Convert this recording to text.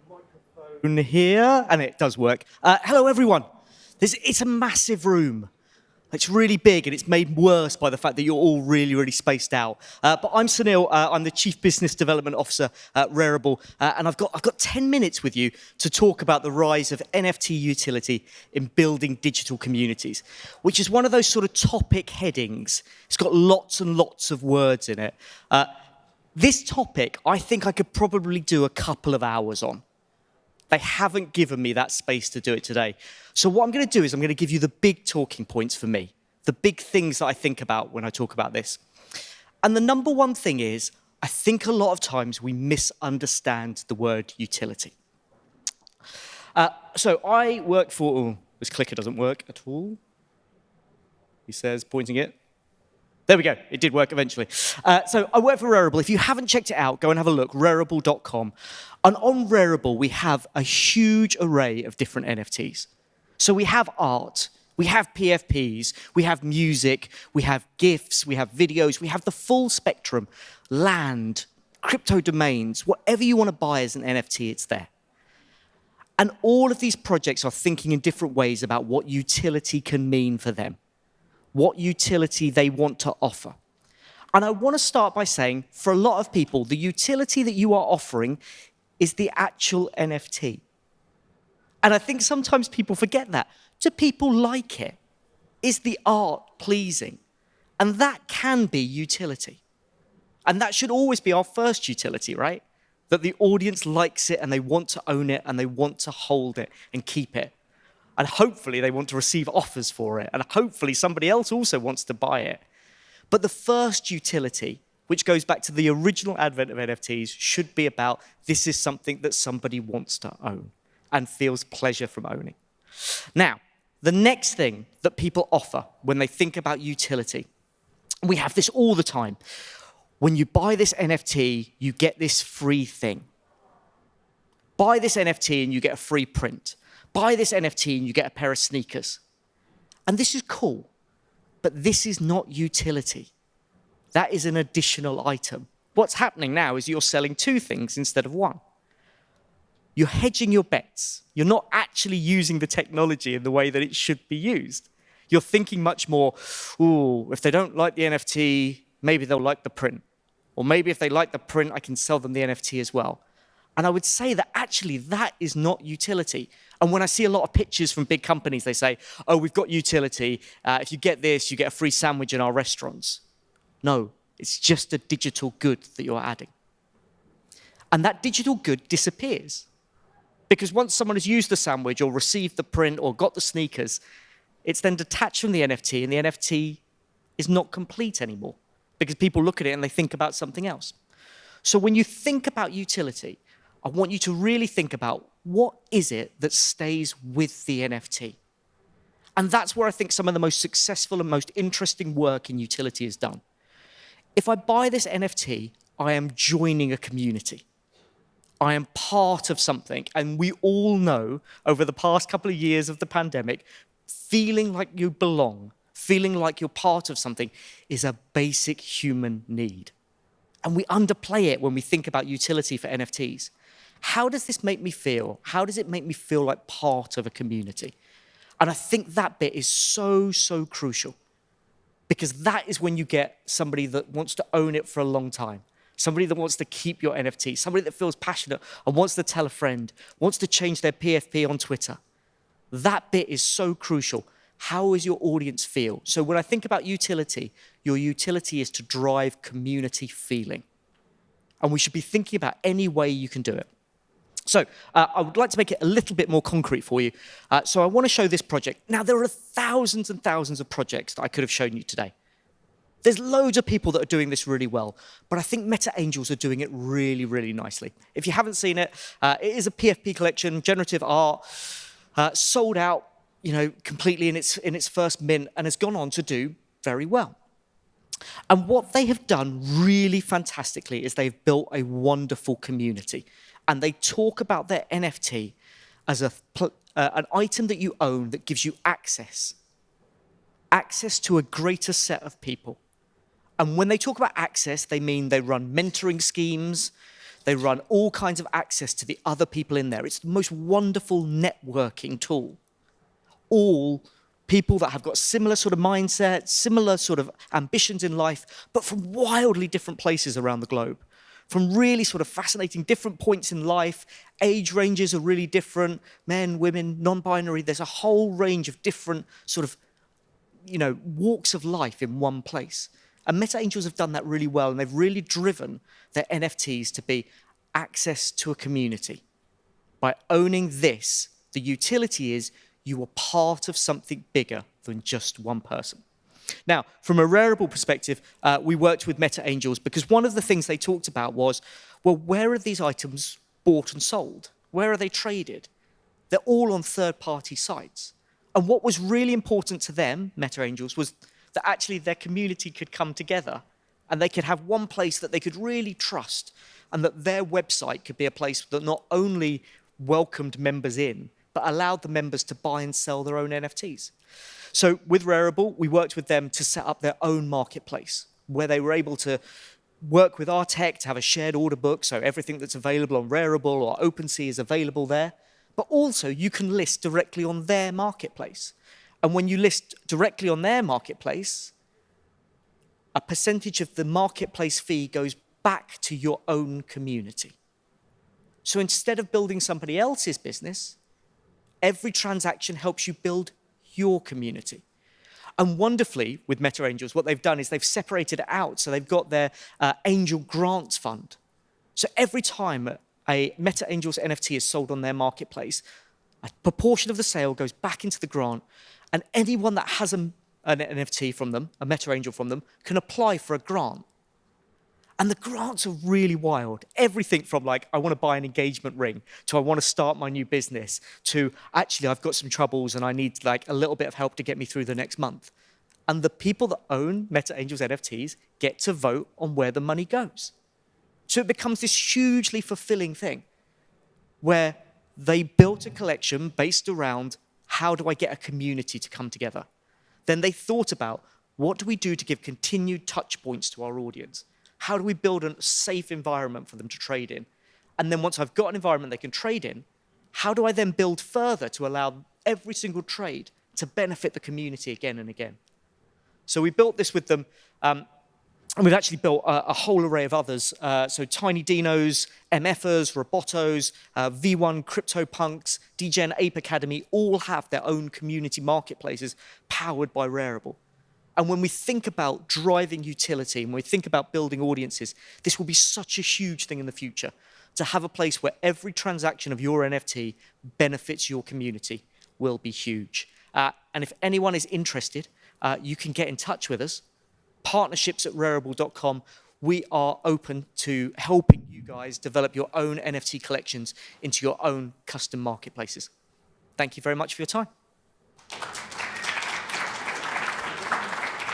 microphone here, and it does work. Hello, everyone. It's a massive room. It's really big, and it's made worse by the fact that you're all really, really spaced out. But I'm Sunil. I'm the Chief Business Development Officer at Rarible, and I've got 10 minutes with you to talk about the rise of NFT utility in building digital communities, which is one of those sort of topic headings. It's got lots and lots of words in it. This topic, I think I could probably do a couple of hours on. They haven't given me that space to do it today. So what I'm going to do is I'm going to give you the big talking points for me, the big things that I think about when I talk about this. And the number one thing is, I think a lot of times we misunderstand the word utility. So I work for, this clicker doesn't work at all. He says, pointing it. There we go, it did work eventually. So I work for Rarible. If you haven't checked it out, go and have a look, rarible.com. And on Rarible, we have a huge array of different NFTs. So we have art, we have PFPs, we have music, we have GIFs, we have videos, we have the full spectrum, land, crypto domains, whatever you want to buy as an NFT, it's there. And all of these projects are thinking in different ways about what utility can mean for them, what utility they want to offer. And I want to start by saying, for a lot of people, the utility that you are offering is the actual NFT. And I think sometimes people forget that. Do people like it? Is the art pleasing? And that can be utility. And that should always be our first utility, right? That the audience likes it and they want to own it and they want to hold it and keep it. And hopefully they want to receive offers for it. And hopefully somebody else also wants to buy it. But the first utility, which goes back to the original advent of NFTs, should be about this is something that somebody wants to own and feels pleasure from owning. Now, the next thing that people offer when they think about utility, we have this all the time. When you buy this NFT, you get this free thing. Buy this NFT and you get a free print. Buy this NFT and you get a pair of sneakers. And this is cool, but this is not utility. That is an additional item. What's happening now is you're selling two things instead of one. You're hedging your bets. You're not actually using the technology in the way that it should be used. You're thinking much more, ooh, if they don't like the NFT, maybe they'll like the print. Or maybe if they like the print, I can sell them the NFT as well. And I would say that actually that is not utility. And when I see a lot of pictures from big companies, they say, oh, we've got utility. If you get this, you get a free sandwich in our restaurants. No, it's just a digital good that you're adding. And that digital good disappears. Because once someone has used the sandwich or received the print or got the sneakers, it's then detached from the NFT, and the NFT is not complete anymore because people look at it and they think about something else. So when you think about utility, I want you to really think about what is it that stays with the NFT. And that's where I think some of the most successful and most interesting work in utility is done. If I buy this NFT, I am joining a community. I am part of something. And we all know over the past couple of years of the pandemic, feeling like you belong, feeling like you're part of something is a basic human need. And we underplay it when we think about utility for NFTs. How does this make me feel? How does it make me feel like part of a community? And I think that bit is so, so crucial because that is when you get somebody that wants to own it for a long time, somebody that wants to keep your NFT, somebody that feels passionate and wants to tell a friend, wants to change their PFP on Twitter. That bit is so crucial. How does your audience feel? So when I think about utility, your utility is to drive community feeling. And we should be thinking about any way you can do it. So I would like to make it a little bit more concrete for you. So I want to show this project. Now, there are thousands and thousands of projects that I could have shown you today. There's loads of people that are doing this really well, but I think MetaAngels are doing it really, really nicely. If you haven't seen it, it is a PFP collection, generative art, sold out, completely in its first mint and has gone on to do very well. And what they have done really fantastically is they've built a wonderful community. And they talk about their NFT as an item that you own that gives you access to a greater set of people. And when they talk about access, they mean they run mentoring schemes, They run all kinds of access to the other people in there. It's the most wonderful networking tool. All people that have got similar sort of mindsets, similar sort of ambitions in life, but from wildly different places around the globe. From really sort of fascinating different points in life. Age ranges are really different. Men, women, non-binary. There's a whole range of different sort of, walks of life in one place. And MetaAngels have done that really well, and they've really driven their NFTs to be access to a community. By owning this, the utility is you are part of something bigger than just one person. Now, from a Rarible perspective, we worked with MetaAngels because one of the things they talked about was, well, where are these items bought and sold? Where are they traded? They're all on third-party sites. And what was really important to them, MetaAngels, was that actually their community could come together and they could have one place that they could really trust, and that their website could be a place that not only welcomed members in, but allowed the members to buy and sell their own NFTs. So with Rarible, we worked with them to set up their own marketplace, where they were able to work with our tech to have a shared order book, so everything that's available on Rarible or OpenSea is available there. But also, you can list directly on their marketplace. And when you list directly on their marketplace, a percentage of the marketplace fee goes back to your own community. So instead of building somebody else's business, every transaction helps you build your community. And wonderfully, with MetaAngels, what they've done is they've separated it out. So they've got their Angel Grants Fund. So every time a MetaAngels NFT is sold on their marketplace, a proportion of the sale goes back into the grant, and anyone that has an NFT from them, a MetaAngel from them, can apply for a grant. And the grants are really wild. Everything from like, I want to buy an engagement ring, to I want to start my new business, to actually I've got some troubles and I need like a little bit of help to get me through the next month. And the people that own MetaAngels NFTs get to vote on where the money goes. So it becomes this hugely fulfilling thing where they built a collection based around how do I get a community to come together? Then they thought about what do we do to give continued touch points to our audience? How do we build a safe environment for them to trade in? And then once I've got an environment they can trade in, how do I then build further to allow every single trade to benefit the community again and again? So we built this with them, and we've actually built a whole array of others. So Tiny Dinos, MFers, Robotos, V1 CryptoPunks, DGen Ape Academy all have their own community marketplaces powered by Rarible. And when we think about driving utility, and when we think about building audiences, this will be such a huge thing in the future, to have a place where every transaction of your NFT benefits your community will be huge. And if anyone is interested, you can get in touch with us. Partnerships@rarible.com. We are open to helping you guys develop your own NFT collections into your own custom marketplaces. Thank you very much for your time.